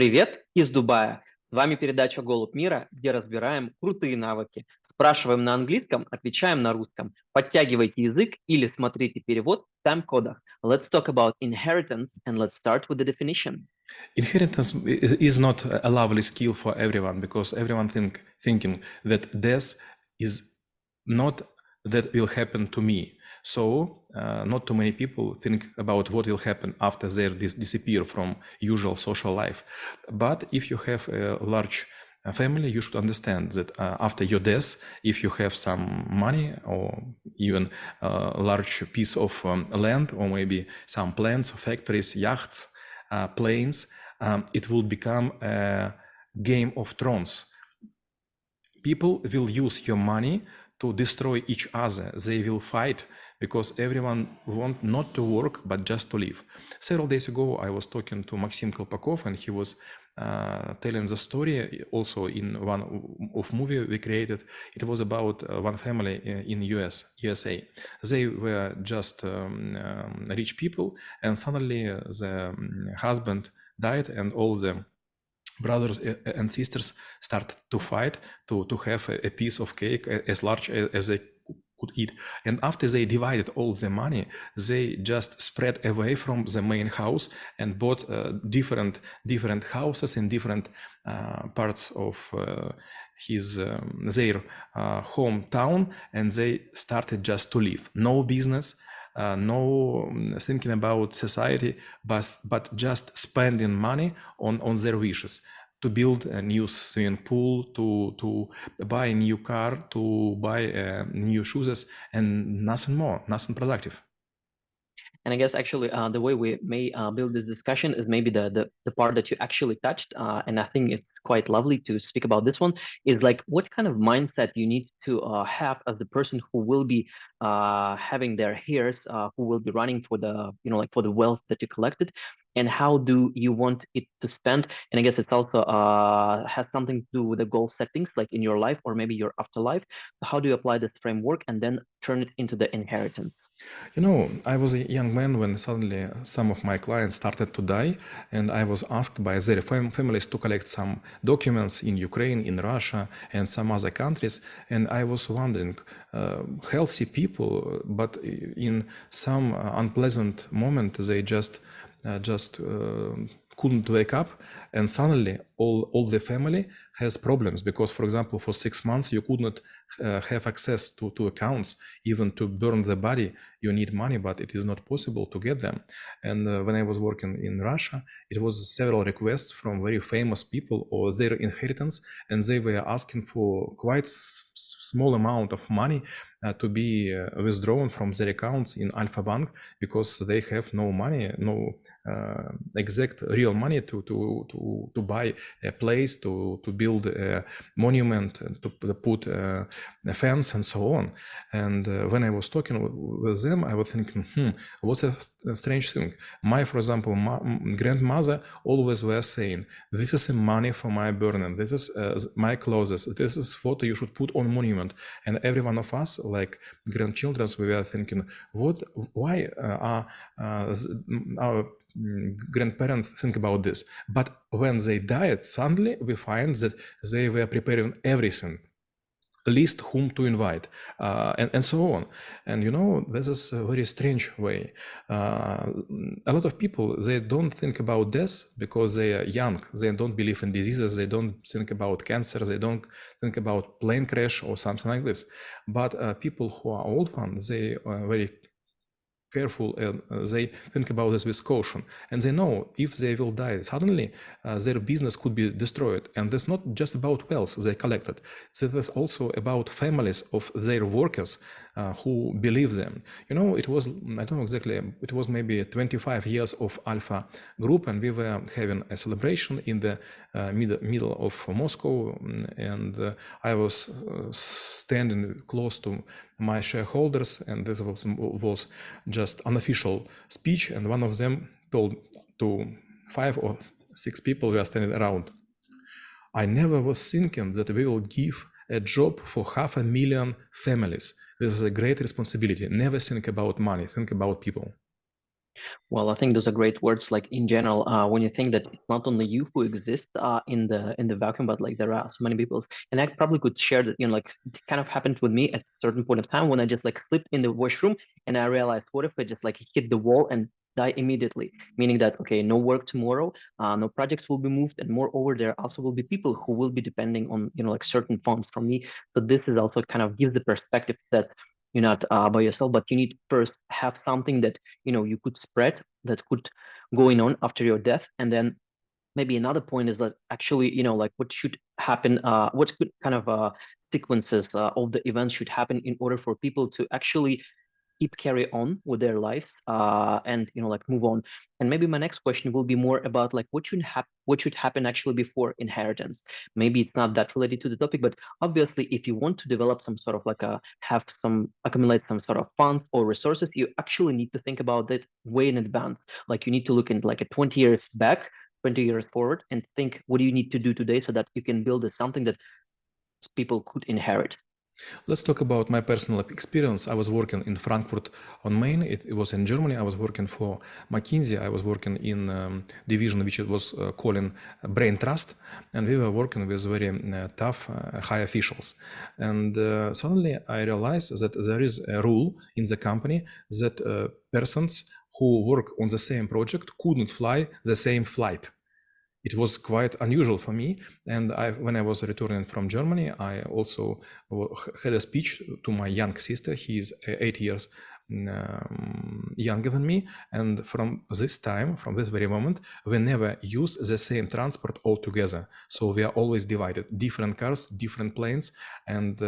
Привет из Дубая. С вами передача «Голубь мира», где разбираем крутые навыки. Спрашиваем на английском, отвечаем на русском. Подтягивайте язык или смотрите перевод в тайм-кодах. Let's talk about inheritance and let's start with the definition. Inheritance is not a lovely skill for everyone because everyone thinking that death is not that will happen to me. So not too many people think about what will happen after they disappear from usual social life. But if you have a large family, you should understand that after your death, if you have some money or even a large piece of land or maybe some plants, factories, yachts, planes, it will become a Game of Thrones. People will use your money to destroy each other. They will fight because everyone want not to work but just to live. Several days ago, I was talking to Maxim and he was telling the story also in one of movie we created. It was about one family in USA. They were just rich people, and suddenly the husband died, and all the brothers and sisters start to fight to have a piece of cake as large as they could eat. And after they divided all the money, they just spread away from the main house and bought different houses in different parts of their hometown, and they started just to live. No business, no thinking about society, but just spending money on their wishes, to build a new swimming pool, to buy a new car, to buy new shoes, and nothing more, nothing productive. And I guess actually the way we may build this discussion is maybe the part that you actually touched. And I think it's quite lovely to speak about this one is like what kind of mindset you need to have as the person who will be having their heirs, who will be running for the, like for the wealth that you collected. And how do you want it to spend? And I guess it's also has something to do with the goal settings, like in your life or maybe your afterlife. So how do you apply this framework and then turn it into the inheritance? You know, I was a young man when suddenly some of my clients started to die, and I was asked by their families to collect some documents in Ukraine, in Russia, and some other countries. And I was wondering, healthy people, but in some unpleasant moment, they just couldn't wake up, and suddenly all the family has problems because, for example, for 6 months you could not have access to accounts. Even to burn the body you need money, but it is not possible to get them. And when I was working in Russia, it was several requests from very famous people or their inheritance, and they were asking for quite small amount of money to be withdrawn from their accounts in Alpha Bank because they have no money, no exact real money to buy a place, to build a monument, to put a fence and so on. And when I was talking with them, I was thinking, what's a strange thing. For example, grandmother always were saying, this is the money for my burning, this is my clothes, this is what you should put on monument. And every one of us, like grandchildren, we were thinking, why our grandparents think about this? But when they died, suddenly we find that they were preparing everything, list whom to invite, and so on. And you know, this is a very strange way. A lot of people, they don't think about death because they are young, they don't believe in diseases, they don't think about cancer, they don't think about plane crash or something like this. But people who are old ones, they are very careful, and they think about this with caution, and they know if they will die suddenly, their business could be destroyed. And that's not just about wealth they collected, it is also about families of their workers who believe them. You know, it was, I don't know exactly, it was maybe 25 years of Alpha Group, and we were having a celebration in the middle of Moscow, and I was standing close to my shareholders, and this was just unofficial speech, and one of them told to 5 or 6 people who are standing around, I never was thinking that we will give a job for 500,000 families. This is a great responsibility. Never think about money, think about people. Well, I think those are great words. Like in general, when you think that it's not only you who exist in the vacuum, but like there are so many people. And I probably could share that, like it kind of happened with me at a certain point of time when I just like slipped in the washroom and I realized, what if I just like hit the wall and die immediately? Meaning that, okay, no work tomorrow, no projects will be moved, and moreover, there also will be people who will be depending on, like certain funds from me. So this is also kind of gives the perspective that you're not by yourself, but you need to first have something that you could spread, that could going on after your death. And then maybe another point is that actually, like what should happen, what could kind of sequences of the events should happen in order for people to actually keep carry on with their lives, and like move on. And maybe my next question will be more about like what should happen actually before inheritance. Maybe it's not that related to the topic, but obviously if you want to develop some sort of like a have some accumulate some sort of funds or resources, you actually need to think about it way in advance. Like you need to look into like a 20 years back, 20 years forward, and think, what do you need to do today so that you can build something that people could inherit. Let's talk about my personal experience. I was working in Frankfurt on Main. It was in Germany. I was working for McKinsey. I was working in division which it was calling Brain Trust, and we were working with very tough high officials. And suddenly I realized that there is a rule in the company that persons who work on the same project couldn't fly the same flight. It was quite unusual for me, and when I was returning from Germany, I also had a speech to my young sister. He is 8 years younger than me, and from this time, from this very moment, we never use the same transport altogether. So we are always divided, different cars, different planes, and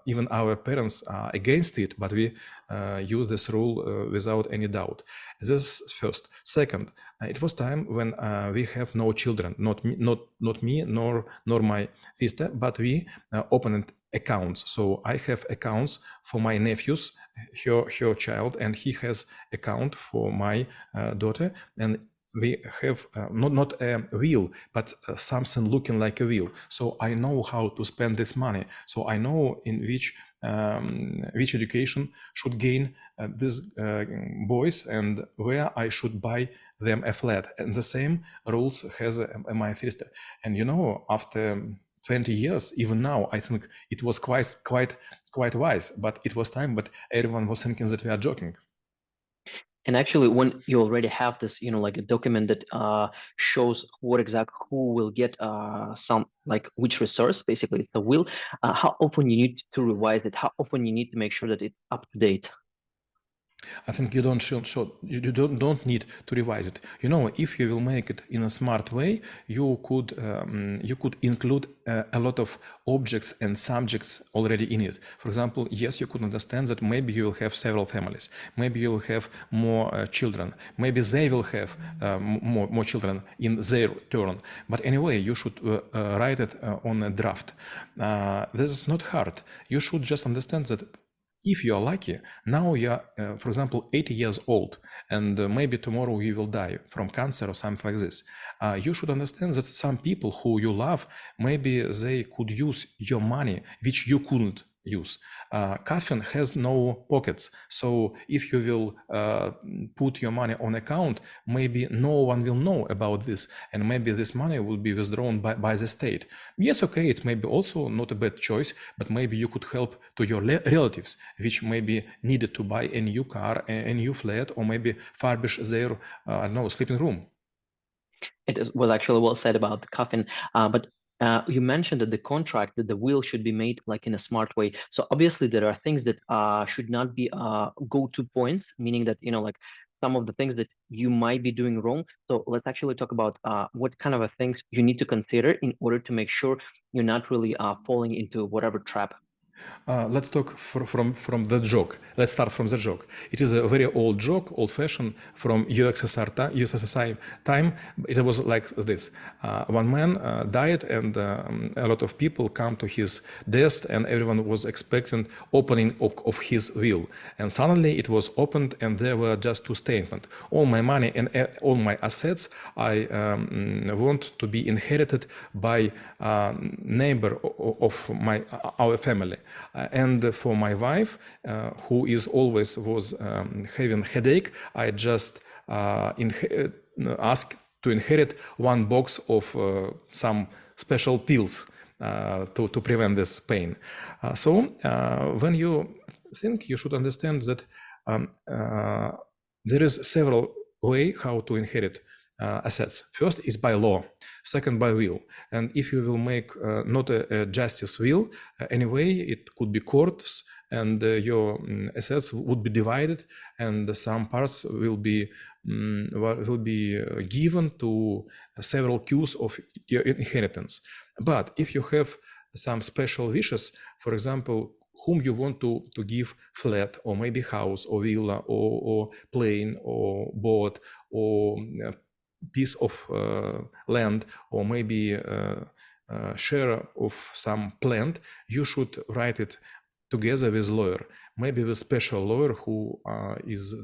even our parents are against it, but we use this rule without any doubt. This first. Second, it was time when we have no children, not me, nor my sister, but we opened accounts. So I have accounts for my nephews, her child, and he has account for my daughter, and we have not a wheel, but something looking like a wheel. So I know how to spend this money. So I know in which education should gain these boys and where I should buy them a flat. And the same rules has my sister. And after 20 years, even now, I think it was quite wise, but it was time, but everyone was thinking that we are joking. And actually, when you already have this, like a document that shows who will get some, like which resource, basically it's a will, how often you need to revise it, how often you need to make sure that it's up to date. I think you don't need to revise it. If you will make it in a smart way, you could include a lot of objects and subjects already in it. For example, yes, you could understand that maybe you will have several families, maybe you will have more children, maybe they will have more children in their turn. But anyway, you should write it on a draft. This is not hard. You should just understand that if you are lucky, now you are, for example, 80 years old, and maybe tomorrow you will die from cancer or something like this. You should understand that some people who you love, maybe they could use your money, which you couldn't use. Coffin has no pockets, so if you will put your money on account, maybe no one will know about this, and maybe this money will be withdrawn by the state. Yes, okay, it may be also not a bad choice, but maybe you could help to your relatives, which maybe needed to buy a new car, a new flat, or maybe furbish their, sleeping room. Was actually well said about the coffin, but you mentioned that the contract, that the will should be made like in a smart way. So obviously there are things that should not be go-to points, meaning that like some of the things that you might be doing wrong. So let's actually talk about what kind of things you need to consider in order to make sure you're not really falling into whatever trap. Let's talk from the joke. Let's start from the joke. It is a very old joke, old-fashioned, from USSR time. It was like this. One man died, and a lot of people come to his desk, and everyone was expecting opening of his will. And suddenly it was opened, and there were just two statements. All my money and all my assets I want to be inherited by neighbor of our family. And for my wife, who is always was having headache, I just ask to inherit one box of some special pills to prevent this pain. So when you think, you should understand that there is several way how to inherit assets. First is by law, second by will. And if you will make not a justice will, anyway, it could be courts, and your assets would be divided, and some parts will be given to several queues of your inheritance. But if you have some special wishes, for example, whom you want to give flat, or maybe house, or villa, or plane, or boat, or piece of land, or maybe share of some plant, you should write it together with lawyer, maybe with special lawyer who is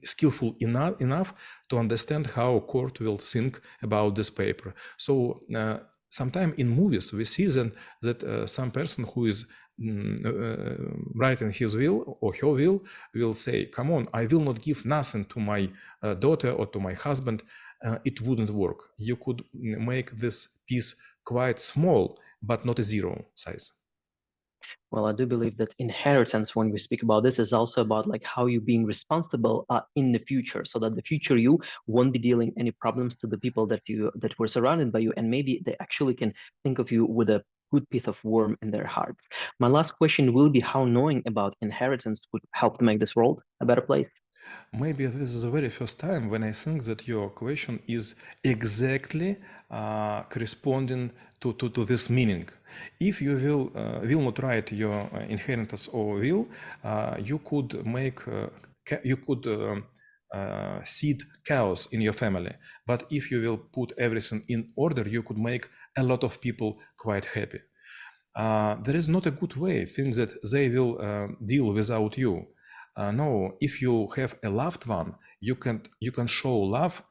skillful enough to understand how court will think about this paper. So sometimes in movies we see that some person who is writing his will or her will say, come on, I will not give nothing to my daughter or to my husband. It wouldn't work. You could make this piece quite small, but not a zero size. Well, I do believe that inheritance, when we speak about this, is also about like how you being responsible in the future, so that the future you won't be dealing any problems to the people that were surrounded by you, and maybe they actually can think of you with a good piece of warmth in their hearts. My last question will be how knowing about inheritance would help to make this world a better place. Maybe this is the very first time when I think that your question is exactly corresponding to this meaning. If you will not write your inheritance or will, you could make seed chaos in your family. But if you will put everything in order, you could make a lot of people quite happy. There is not a good way, think that they will deal without you. No, if you have a loved one, you can show love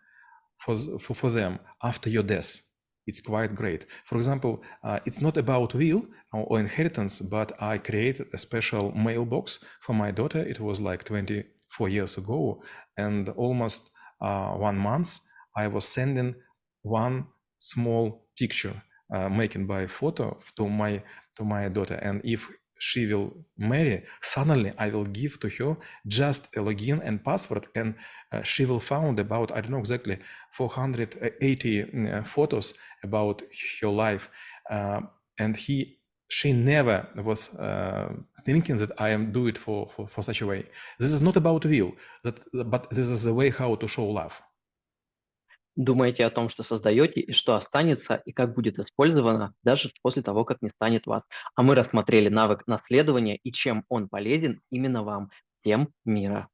for them after your death. It's quite great. For example, it's not about will or inheritance, but I created a special mailbox for my daughter. It was like 24 years ago, and almost 1 month I was sending one small picture making by photo to my daughter, and if she will marry, suddenly I will give to her just a login and password, and she will found about, I don't know exactly, 480 photos about her life, and she never was thinking that I am do it for such a way. This is not about will, but this is the way how to show love. Думайте о том, что создаете и что останется, и как будет использовано даже после того, как не станет вас. А мы рассмотрели навык наследования и чем он полезен именно вам. Всем мира!